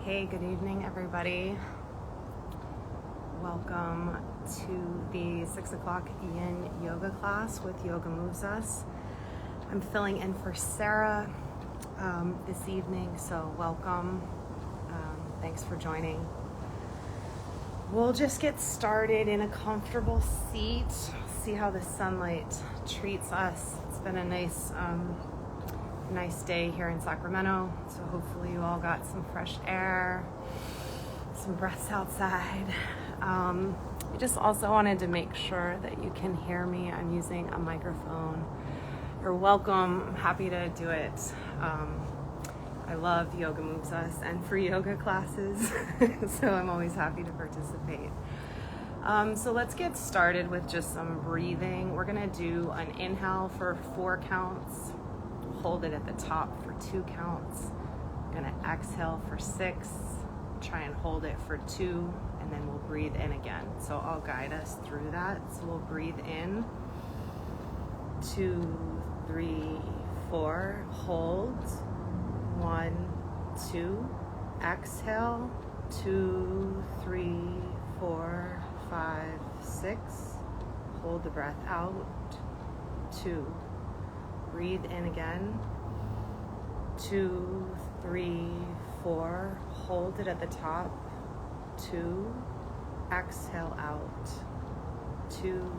Hey, good evening, everybody. Welcome to the 6 o'clock Yin yoga class with Yoga Moves Us. I'm filling in for Sarah this evening, so welcome. Thanks for joining. We'll just get started in a comfortable seat. See how the sunlight treats us. It's been a nice day here in Sacramento, so hopefully you all got some fresh air, some breaths outside. I just also wanted to make sure that you can hear me. I'm using a microphone. You're welcome. I'm happy to do it. I love Yoga Moves Us and free yoga classes, so I'm always happy to participate. So let's get started with just some breathing. We're gonna do an inhale for 4 counts. Hold it at the top for 2 counts. We're gonna exhale for 6. Try and hold it for 2, and then we'll breathe in again. So I'll guide us through that. So we'll breathe in, 2, 3, 4. Hold. 1, 2. Exhale. 2, 3, 4, 5, 6. Hold the breath out. 2. Breathe in again. 2, 3, 4. Hold it at the top. 2. Exhale out. 2,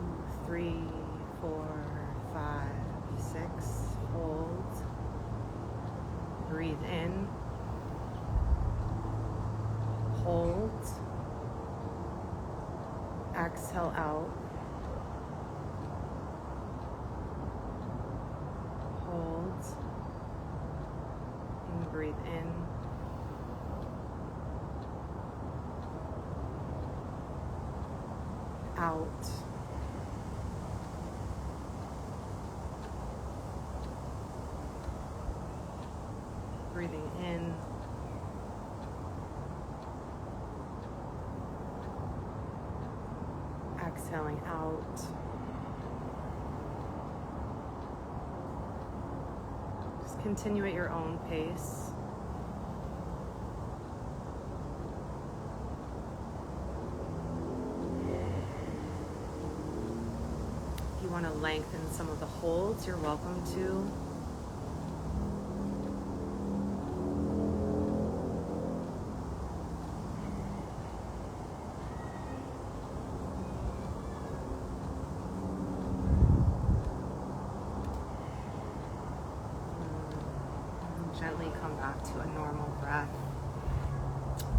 3, 4, 5, 6. Hold. Breathe in. Hold. Exhale out. Hold. And breathe in. Out. Breathing in. Exhaling out. Just continue at your own pace. If you want to lengthen some of the holds, you're welcome to. Gently come back to a normal breath.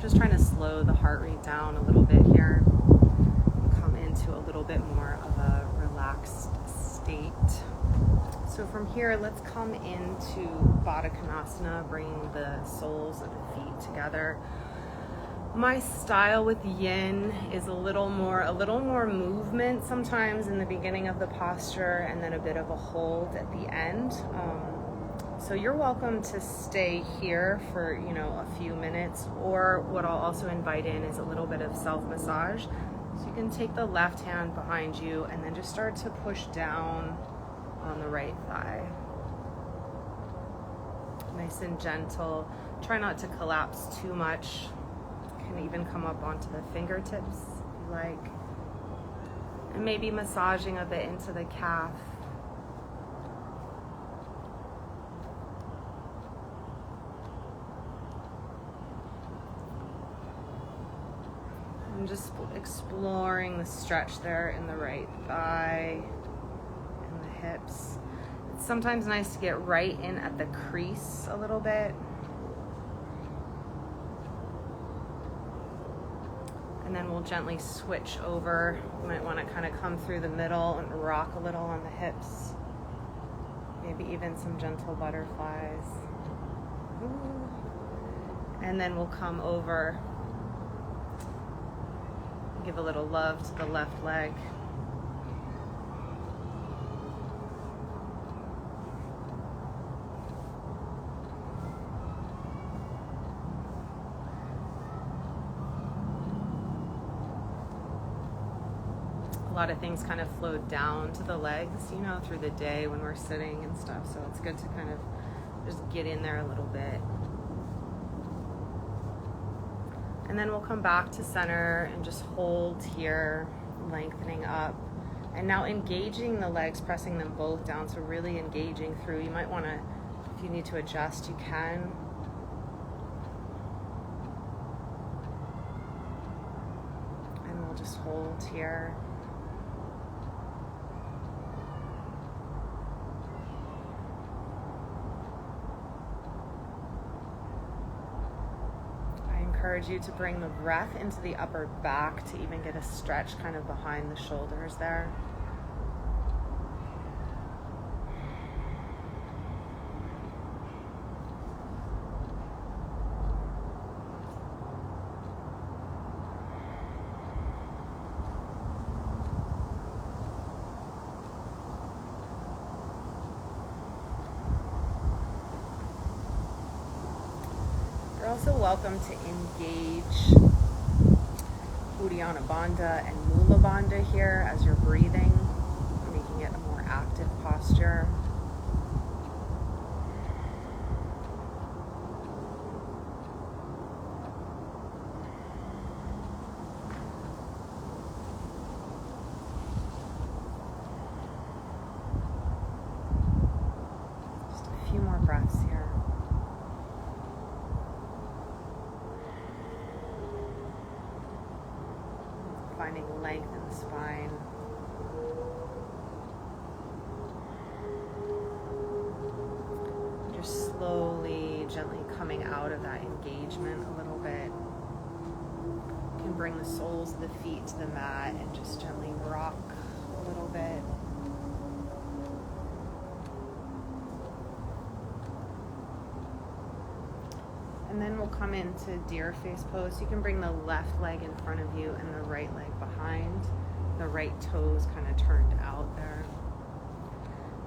Just trying to slow the heart rate down a little bit here. Come into a little bit more of a relaxed state. So from here, let's come into Baddha Konasana, bringing the soles of the feet together. My style with yin is a little more movement sometimes in the beginning of the posture, and then a bit of a hold at the end. So you're welcome to stay here for, a few minutes, or what I'll also invite in is a little bit of self-massage. So you can take the left hand behind you and then just start to push down on the right thigh. Nice and gentle. Try not to collapse too much. You can even come up onto the fingertips if you like. And maybe massaging a bit into the calf. I'm just exploring the stretch there in the right thigh and the hips. It's sometimes nice to get right in at the crease a little bit. And then we'll gently switch over. You might want to kind of come through the middle and rock a little on the hips. Maybe even some gentle butterflies. Ooh. And then we'll come over. Give a little love to the left leg. A lot of things kind of flow down to the legs, through the day when we're sitting and stuff. So it's good to kind of just get in there a little bit. And then we'll come back to center and just hold here, lengthening up. And now engaging the legs, pressing them both down, so really engaging through. You might want to, if you need to adjust, you can. And we'll just hold here. I encourage you to bring the breath into the upper back to even get a stretch kind of behind the shoulders there. You're also welcome to engage Uddiyana Bandha and Mula Bandha here as you're breathing, making it a more active posture. Just a few more breaths here. Finding length in the spine. Just slowly, gently coming out of that engagement a little bit. You can bring the soles of the feet to the mat and just gently rock a little bit. And then we'll come into deer face pose. You can bring the left leg in front of you and the right leg behind. The right toes kind of turned out there.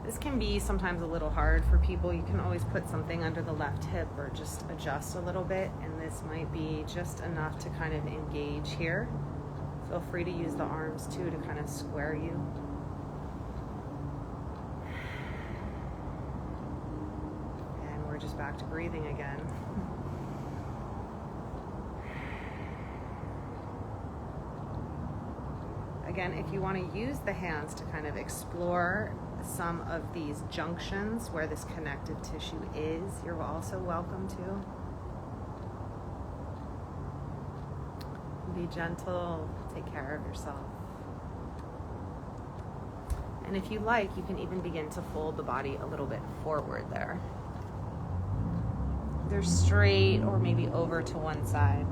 This can be sometimes a little hard for people. You can always put something under the left hip or just adjust a little bit. And this might be just enough to kind of engage here. Feel free to use the arms too to kind of square you. And we're just back to breathing again. Again, if you want to use the hands to kind of explore some of these junctions where this connective tissue is, you're also welcome to. Be gentle, take care of yourself. And if you like, you can even begin to fold the body a little bit forward there. Either straight or maybe over to one side.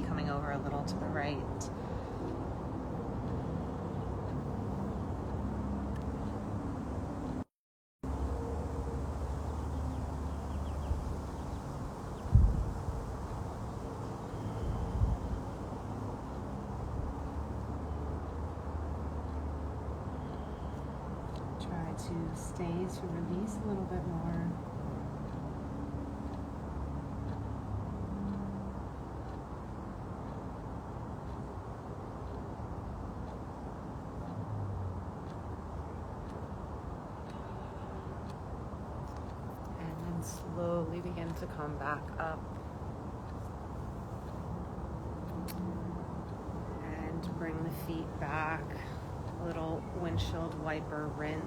Coming over a little to the right. Try to stay to release a little bit more. Slowly begin to come back up and bring the feet back. A little windshield wiper rinse.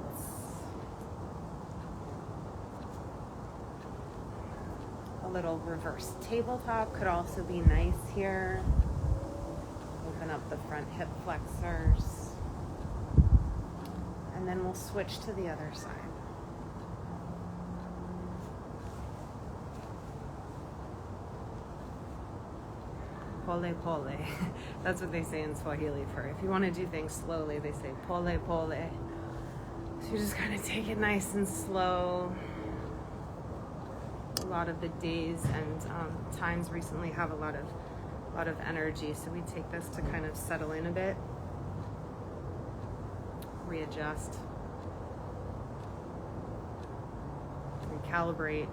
A little reverse tabletop could also be nice here. Open up the front hip flexors. And then we'll switch to the other side. Pole pole. That's what they say in Swahili for if you want to do things slowly, they say pole pole. So you just kind of take it nice and slow. A lot of the days and times recently have a lot of energy, so we take this to kind of settle in a bit, readjust, recalibrate.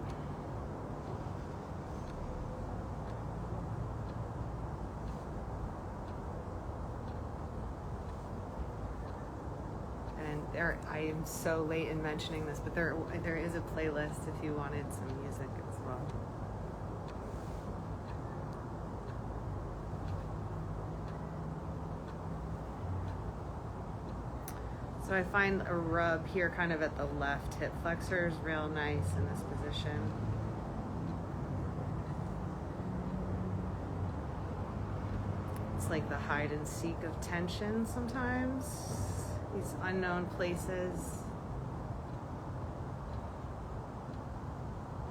I am so late in mentioning this, but there is a playlist if you wanted some music as well. So I find a rub here kind of at the left hip flexor is real nice in this position. It's like the hide and seek of tension sometimes, these unknown places.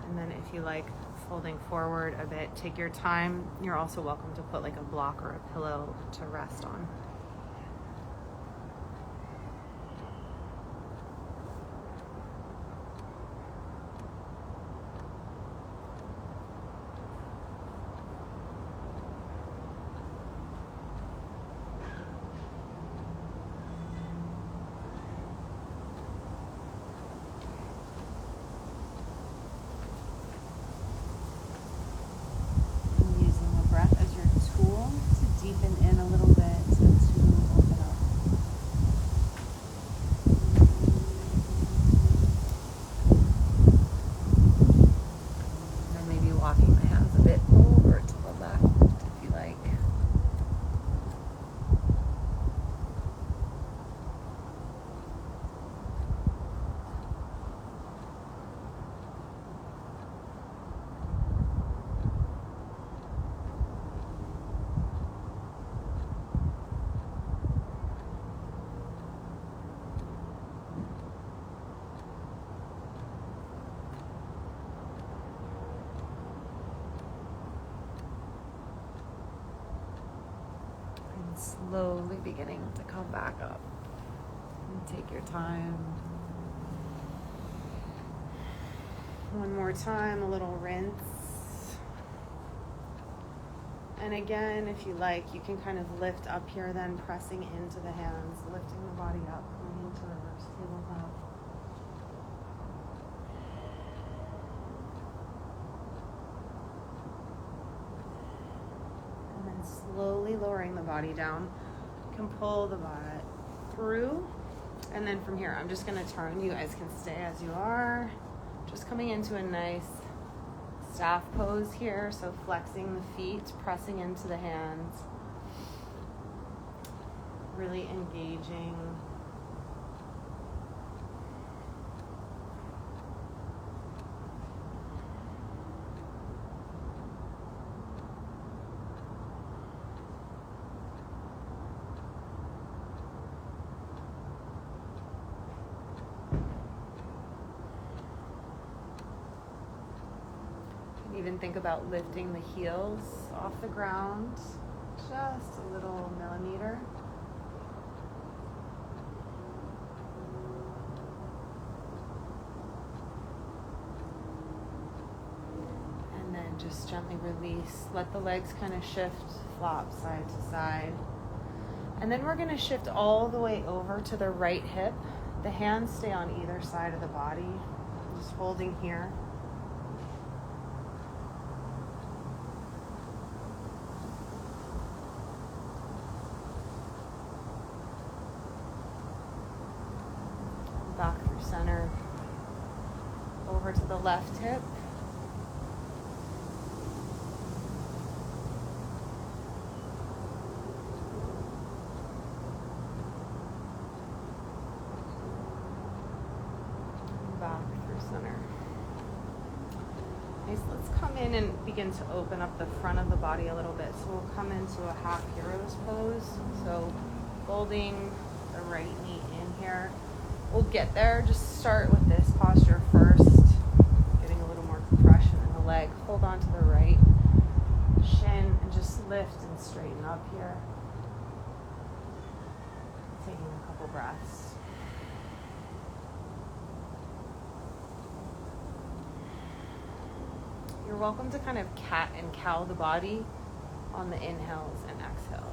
And then if you like folding forward a bit, take your time. You're also welcome to put like a block or a pillow to rest on. Deepen in a little bit and to open up. And maybe walking the hands a bit over to the left if you like. Slowly beginning to come back up. And take your time. One more time, a little rinse. And again, if you like, you can kind of lift up here, then pressing into the hands, lifting the body up, coming into reverse tabletop. Slowly lowering the body down. You can pull the butt through. And then from here, I'm just going to turn. You guys can stay as you are. Just coming into a nice staff pose here. So flexing the feet, pressing into the hands. Really engaging. Even think about lifting the heels off the ground, just a little millimeter. And then just gently release. Let the legs kind of shift, flop side to side. And then we're going to shift all the way over to the right hip. The hands stay on either side of the body, just holding here. Back through center, over to the left hip. Back through center. Nice, let's come in and begin to open up the front of the body a little bit. So we'll come into a half hero's pose. So folding the right knee in here. We'll get there. Just start with this posture first. Getting a little more compression in the leg. Hold on to the right shin and just lift and straighten up here. Taking a couple breaths. You're welcome to kind of cat and cow the body on the inhales and exhales.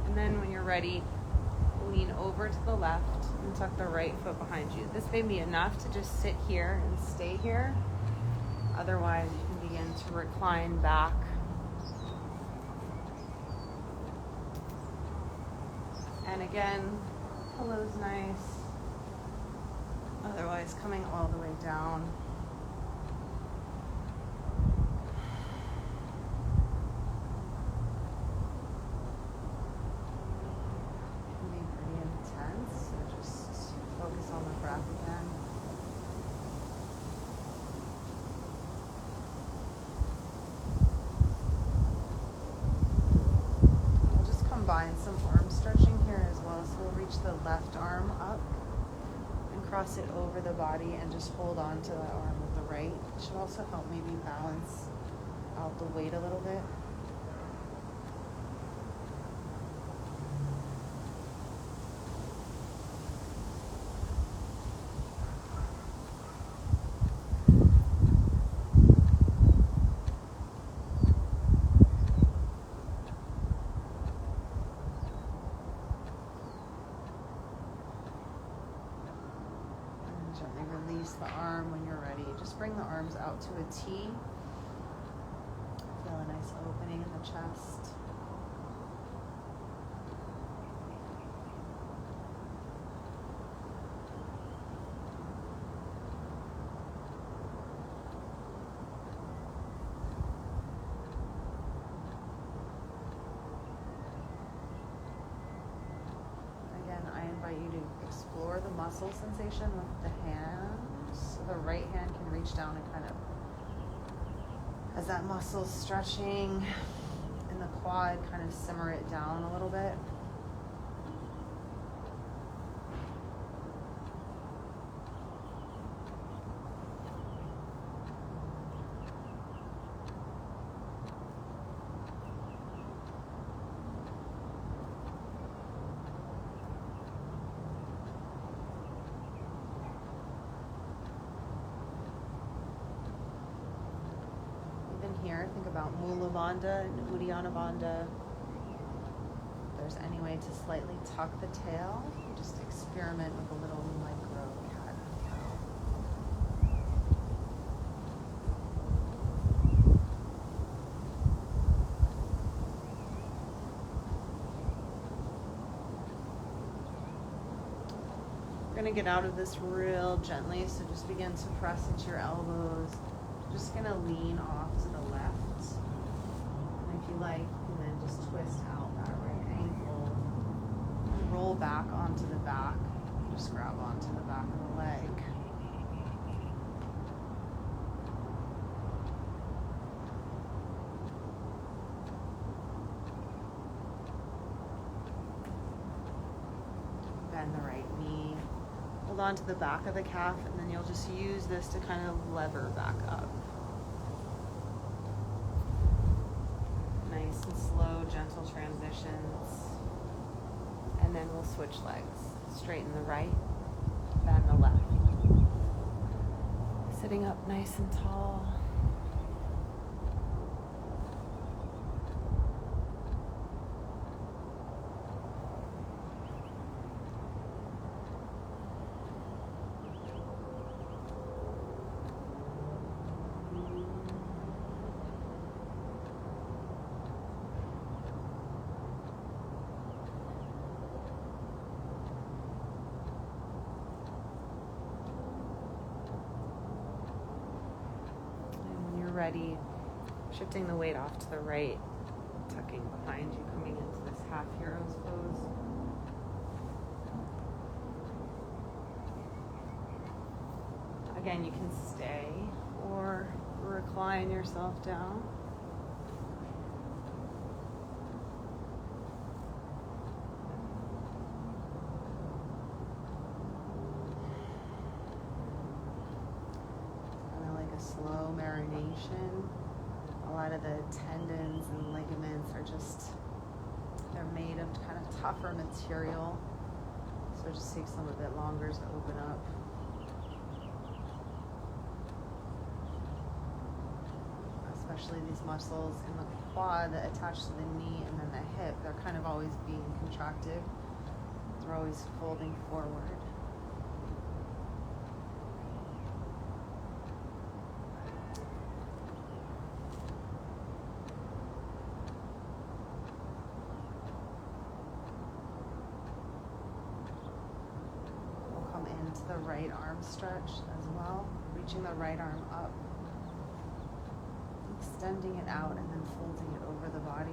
And then when you're ready, lean over to the left and tuck the right foot behind you. This may be enough to just sit here and stay here. Otherwise, you can begin to recline back. And again, pillow's nice. Otherwise, coming all the way down. Can be pretty intense, so just focus on the breath again. We'll just combine some arm stretching here as well. So we'll reach the left arm up and cross it over the body and just hold on to that arm with the right. It should also help maybe balance out the weight a little bit. Gently release the arm when you're ready. Just bring the arms out to a T. Feel a nice opening in the chest. I invite you to explore the muscle sensation with the hands. So the right hand can reach down and kind of, as that muscle stretching in the quad, kind of simmer it down a little bit. Here, think about Mula Bandha and Uddiyana Bandha. If there's any way to slightly tuck the tail, just experiment with a little micro cat cow. We're going to get out of this real gently, so just begin to press into your elbows. Just going to lean off to the left. And if you like, you can then just twist out that right ankle and roll back onto the back. Just grab onto the back of the leg. Bend the right knee. Hold on to the back of the calf, and then you'll just use this to kind of lever back up. Nice and slow, gentle transitions. And then we'll switch legs. Straighten the right, bend the left. Sitting up nice and tall. Ready, shifting the weight off to the right, tucking behind you, coming into this half hero's pose. Again, you can stay or recline yourself down. Slow marination. A lot of the tendons and ligaments are they're made of kind of tougher material. So it just takes them a bit longer to open up. Especially these muscles in the quad that attach to the knee and then the hip, they're kind of always being contracted. It's we're always folding forward. We'll come into the right arm stretch as well, reaching the right arm up, extending it out, and then folding it over the body.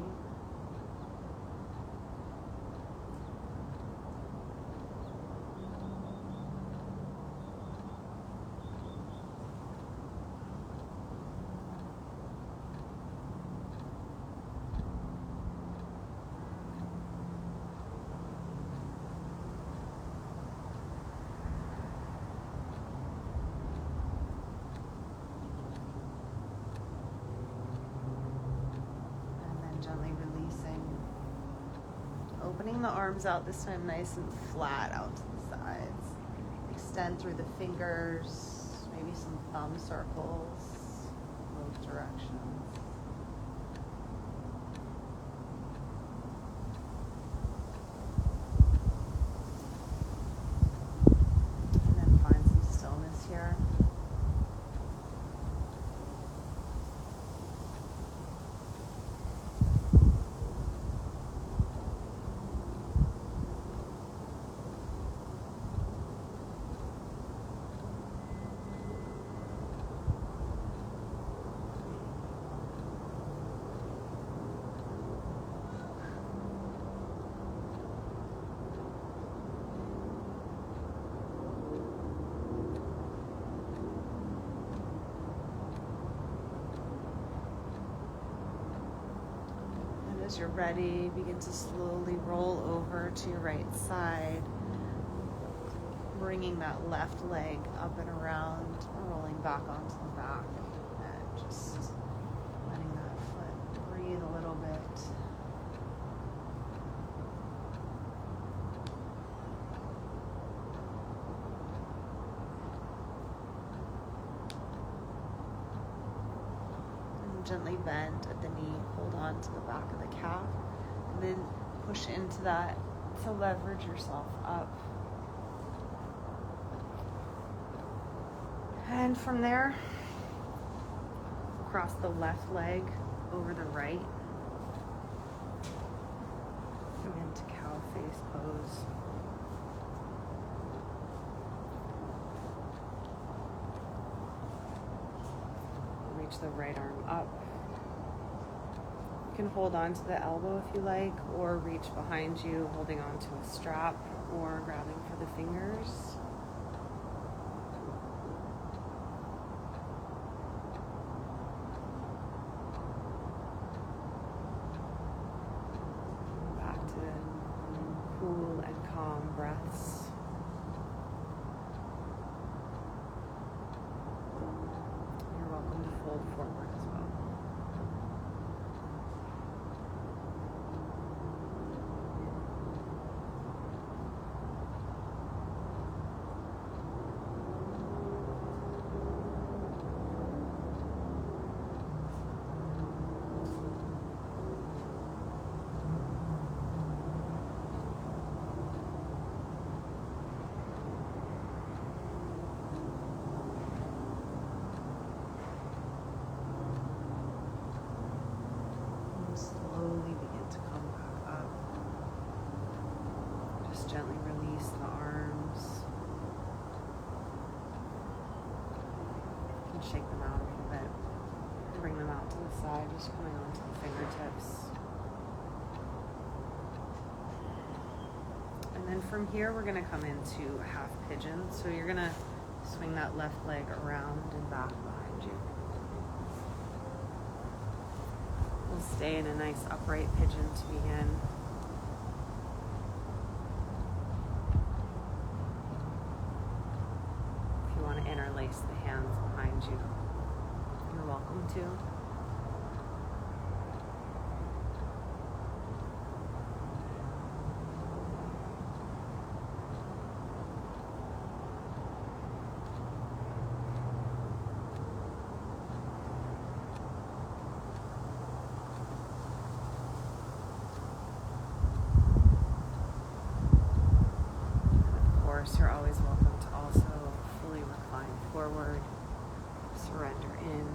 Gently releasing, opening the arms out, this time nice and flat out to the sides. Extend through the fingers, maybe some thumb circles, both directions. And then find some stillness here. As you're ready, begin to slowly roll over to your right side, bringing that left leg up and around, rolling back onto the back, and just letting that foot breathe a little bit. Gently bend at the knee, hold on to the back of the calf, and then push into that to leverage yourself up. And from there, cross the left leg over the right. Come into cow face pose. Reach the right arm up. You can hold on to the elbow if you like, or reach behind you, holding on to a strap, or grabbing for the fingers. Back to cool and calm breaths. Fold forward as well. Gently release the arms. You can shake them out a little bit. Bring them out to the side, just coming onto the fingertips. And then from here, we're going to come into half pigeon. So you're going to swing that left leg around and back behind you. We'll stay in a nice upright pigeon to begin. Interlace the hands behind you. You're welcome to. course, you're always welcome to also fully recline forward, surrender in.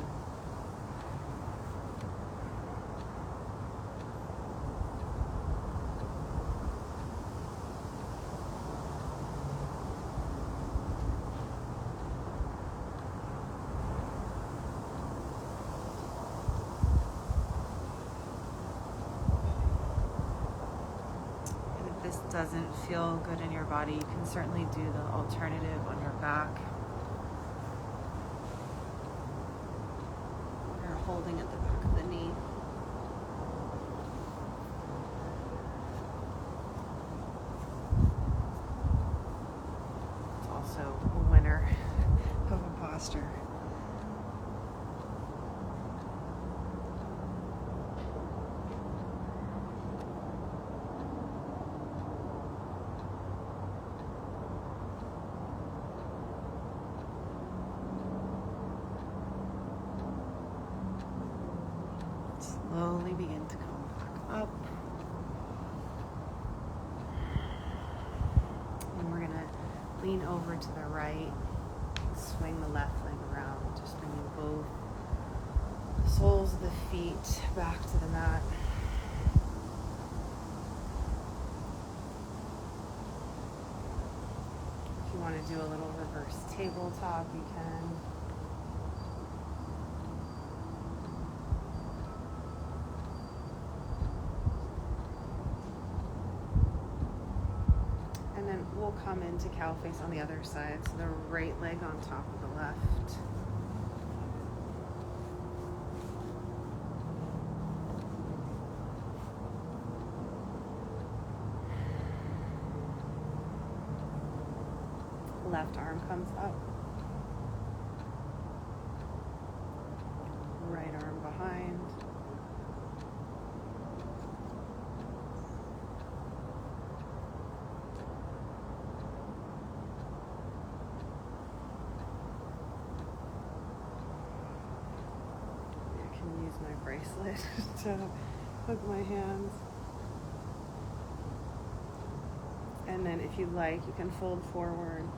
This doesn't feel good in your body, you can certainly do the alternative on your back. You're holding at the back of the knee. It's also a winner of a posture. Slowly begin to come back up. And we're going to lean over to the right, swing the left leg around, just bringing both the soles of the feet back to the mat. If you want to do a little reverse tabletop, you can. And then we'll come into cow face on the other side. So the right leg on top of the left. Left arm comes up. Right arm behind. My bracelet to hook my hands. And then if you like, you can fold forward.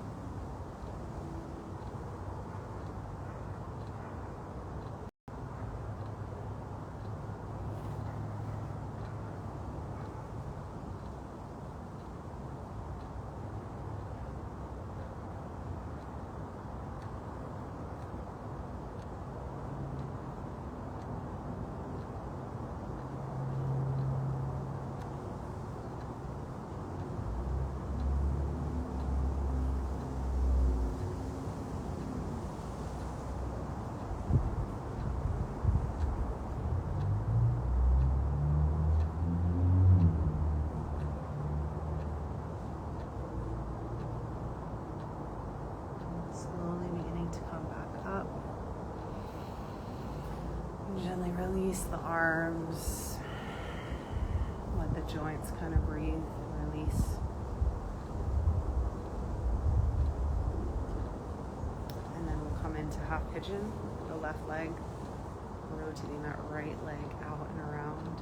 Slowly beginning to come back up. And gently release the arms. Let the joints kind of breathe and release. And then we'll come into half pigeon, the left leg, rotating that right leg out and around.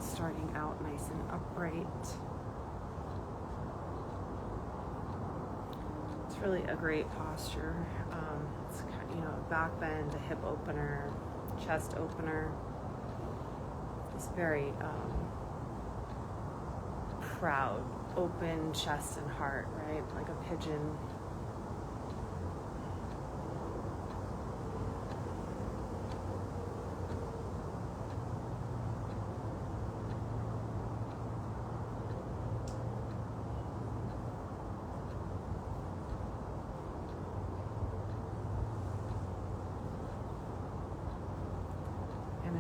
Starting out nice and upright. It's really a great posture. It's a back bend, a hip opener, chest opener. It's very proud, open chest and heart, right? Like a pigeon.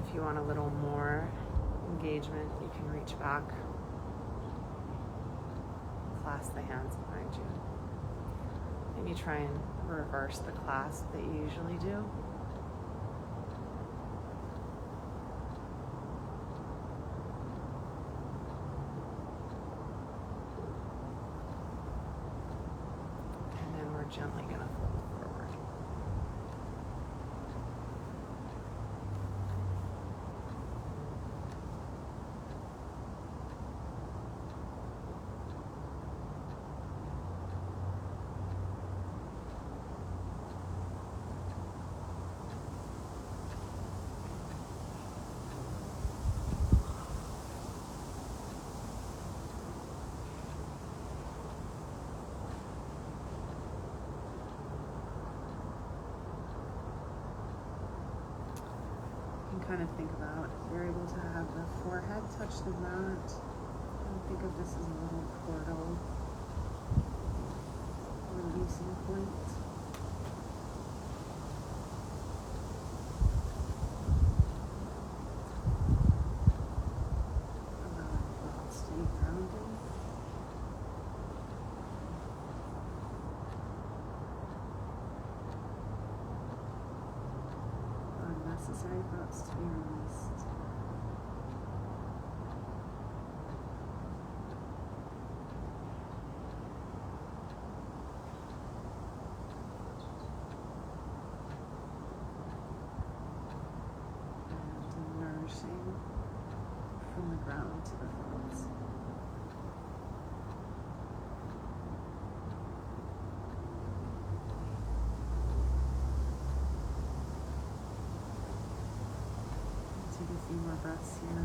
If you want a little more engagement, you can reach back, clasp the hands behind you. Maybe try and reverse the clasp that you usually do. And then we're gently going to fold forward. kind of think about if you're able to have the forehead touch the mat. Think of this as a little portal, releasing point. Allowing thoughts to be grounded. Unnecessary thoughts to be released. And nourishing from the ground to the thoughts. Take a few more breaths here.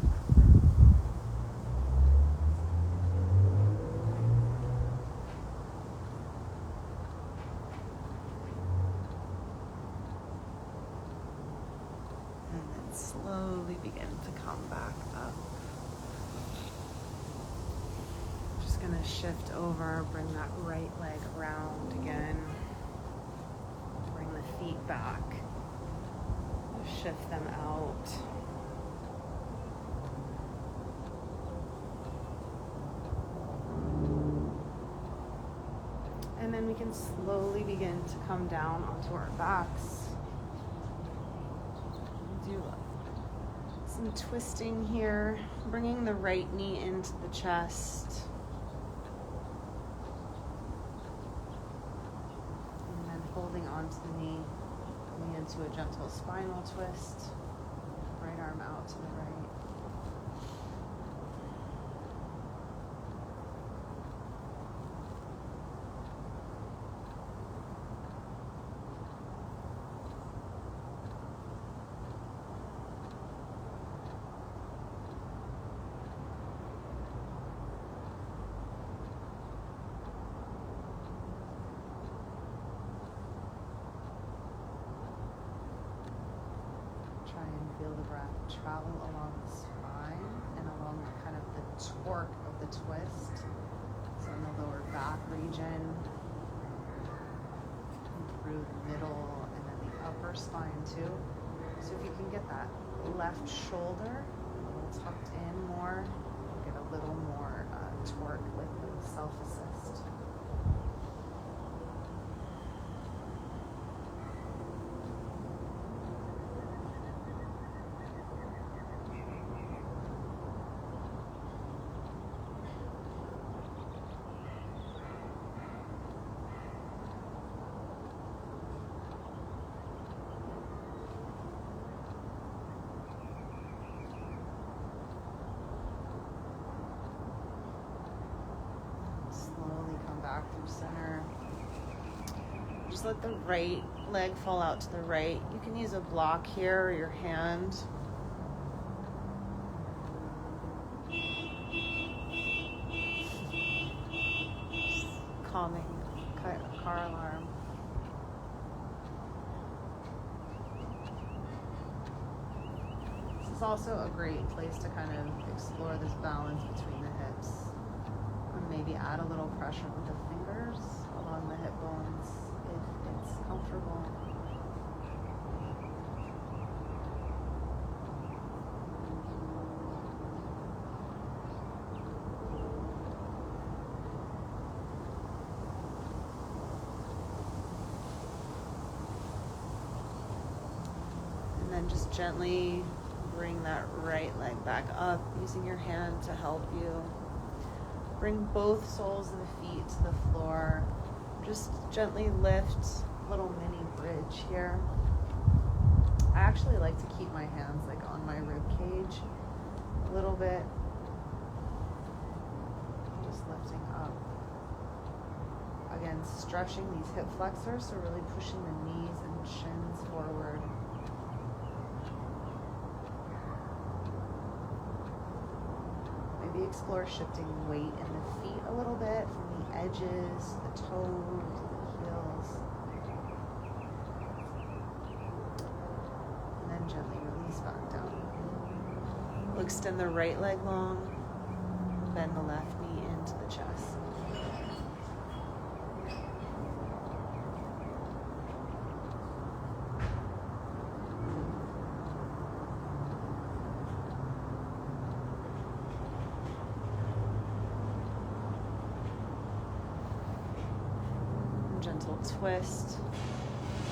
And then slowly begin to come back up. Just gonna shift over, bring that right leg around again. Bring the feet back. Shift them out. And then we can slowly begin to come down onto our backs. Do some twisting here, bringing the right knee into the chest. And then holding onto the knee, coming into a gentle spinal twist. Right arm out to the right. Try and feel the breath travel along the spine and along the kind of the torque of the twist. So in the lower back region, through the middle, and then the upper spine too. So if you can get that left shoulder a little tucked in more, get a little more torque with the self-assist. Slowly come back through center. Just let the right leg fall out to the right. You can use a block here or your hand. Calming car alarm. This is also a great place to kind of explore this balance between the hips. And maybe add a little pressure with the fingers along the hip bones if it's comfortable. And then just gently bring that right leg back up, using your hand to help you. Bring both soles of the feet to the floor. Just gently lift, little mini bridge here. I actually like to keep my hands like on my rib cage a little bit. Just lifting up. Again, stretching these hip flexors, so really pushing the knees and shins forward. Maybe explore shifting weight in the feet a little bit, from the edges, the toes, the heels. And then gently release back down. We'll extend the right leg long, bend the left knee into the chest. Gentle twist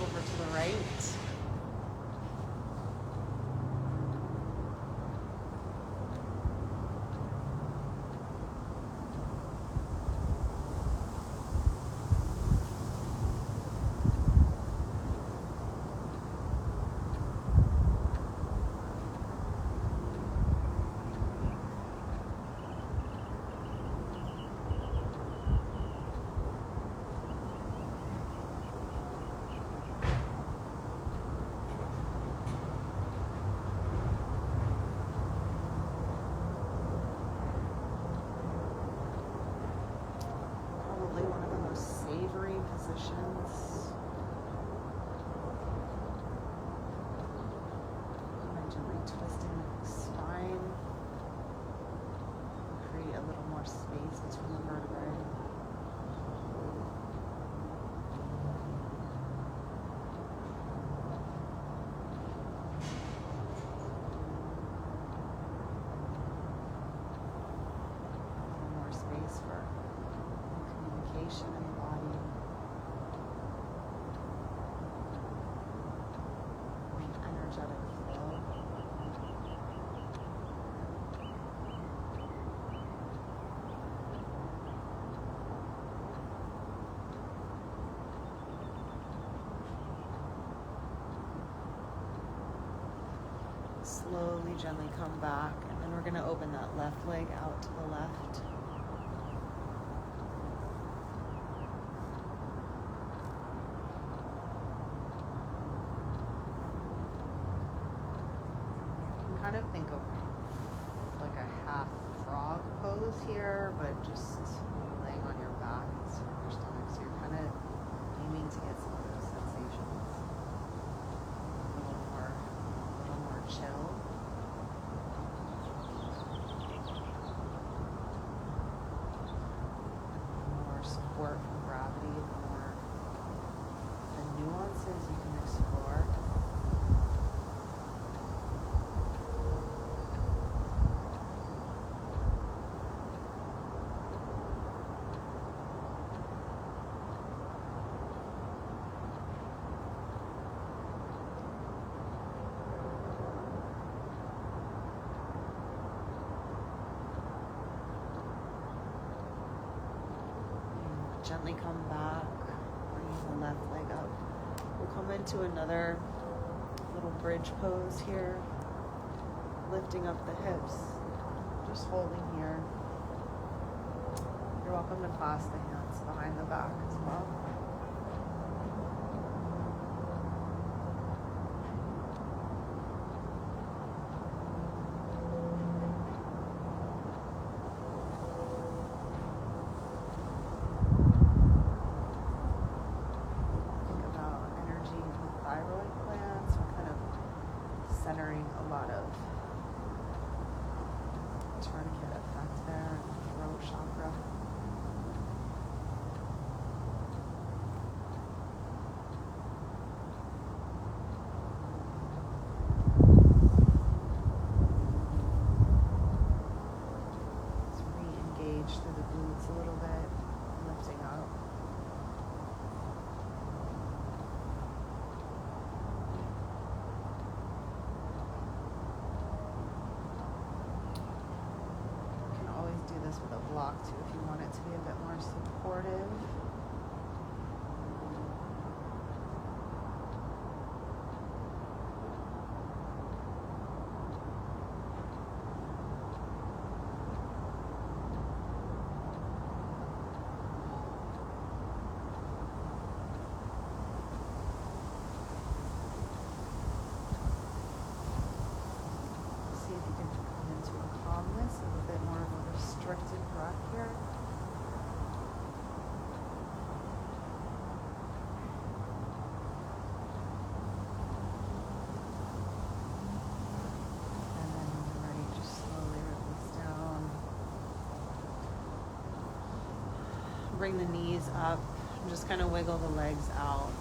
over to the right. Probably one of the most savory positions. I'm gently twisting the spine. Create a little more space between the vertebrae. More space for communication in the body. An energetic flow. Slowly, gently come back, and then we're going to open that left leg out to the left. Kind of think of like a half frog pose here, but just laying on your back instead of your stomach. So you're kind of aiming to get some of those sensations. A little more chill. More support from gravity, the nuances you can explore. Gently come back, bringing the left leg up. We'll come into another little bridge pose here, lifting up the hips, just holding here. You're welcome to clasp the hands behind the back as well. Centering a lot of tourniquet effect there, throat chakra. Let's re-engage through the glutes a little bit, lifting up. Do this with a block too if you want it to be a bit more supportive. See if you can come into a calmness and a bit more of a restricted breath here. Bring the knees up. And just kind of wiggle the legs out.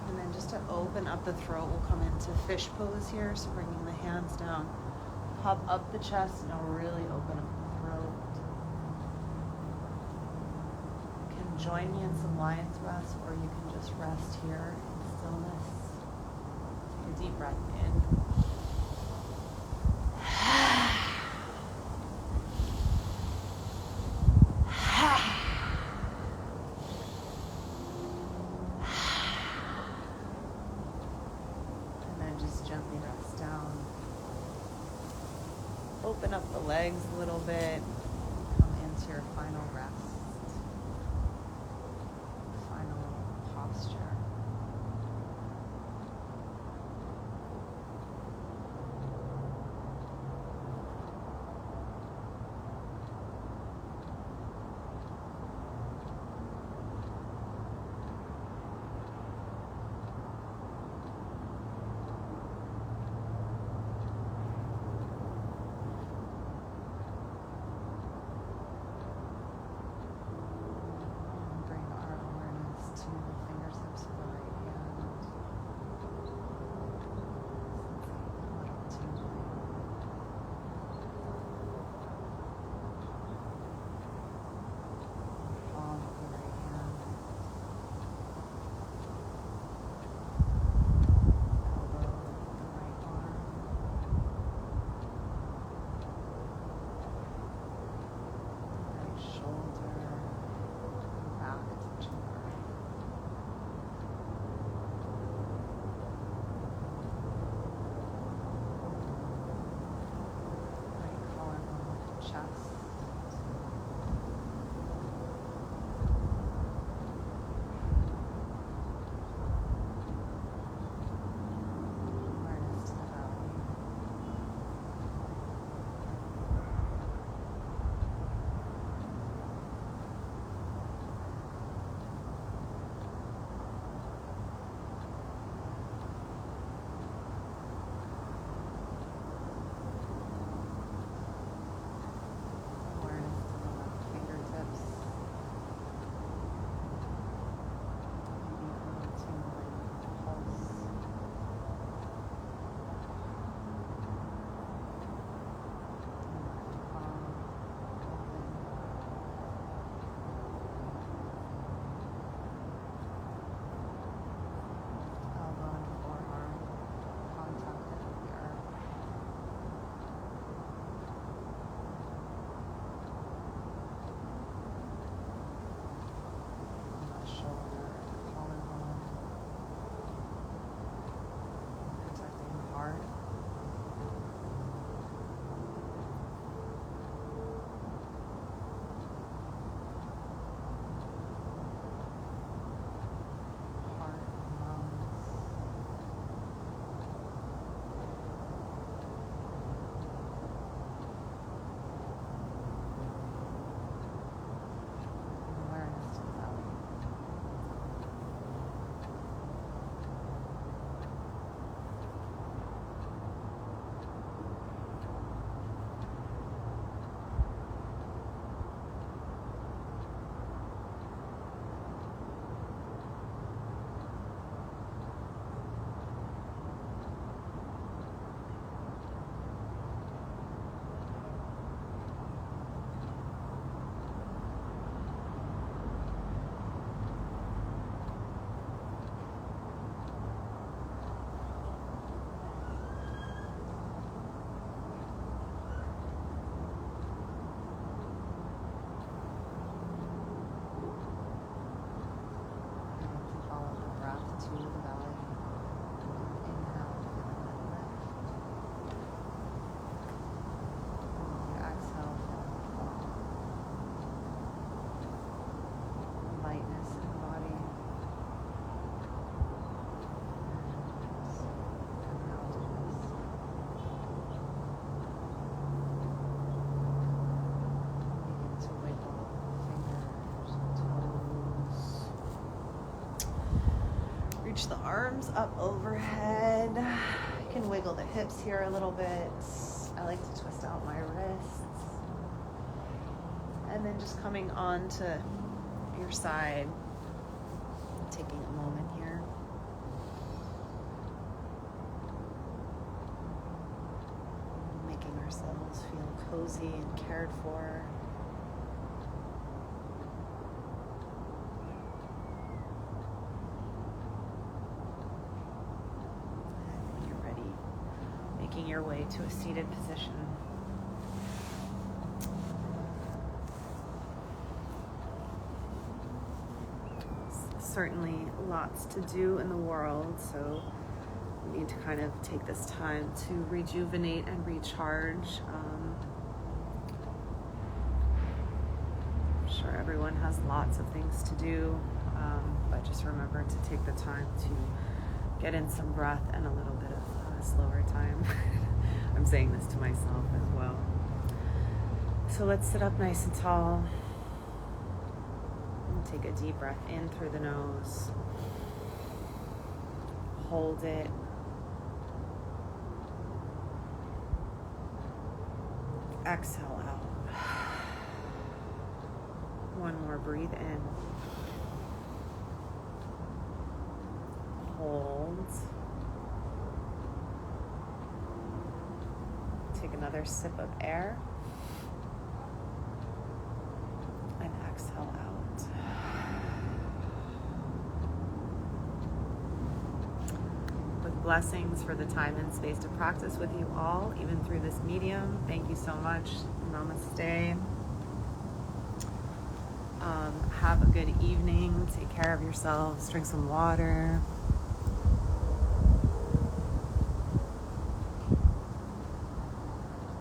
And then just to open up the throat, we'll come into fish pose here. So bringing the hands down. Pop up the chest and it'll really open up the throat. You can join me in some lion's breaths, or you can just rest here in stillness. Take a deep breath in. And then just gently rest down. Open up the legs a little bit. Come into your final rest. Final posture. Bring our awareness to the fingertips of the right hand. A little tingling. Palm of the right hand. Elbow of the right arm. Right shoulder. Back touching the earth. Right collarbone, chest. Awareness to the belly. Awareness to the left fingertips. Maybe a little tingling pulse. Left palm open. Elbow and forearm contacted with the earth. Left shoulder, collarbone, protecting the heart. Heart and lungs. And awareness to the belly. Beginning to follow the breath to the belly. Inhale, feel it lift. And when you exhale, feel it fall. Lightness in the body. And out of this. Begin to wiggle fingers and toes. Reach the arms up overhead. You can wiggle the hips here a little bit. I like to twist out my wrists. And then just coming on to your side, taking a moment here. Making ourselves feel cozy and cared for. And when you're ready, making your way to a seated position. Certainly lots to do in the world, so we need to kind of take this time to rejuvenate and recharge. I'm sure everyone has lots of things to do, but just remember to take the time to get in some breath and a little bit of slower time. I'm saying this to myself as well. So let's sit up nice and tall. Take a deep breath in through the nose. Hold it. Exhale out. One more, breathe in. Hold. Take another sip of air. And exhale out. Blessings for the time and space to practice with you all, even through this medium. Thank you so much. Namaste. Have a good evening. Take care of yourselves. Drink some water.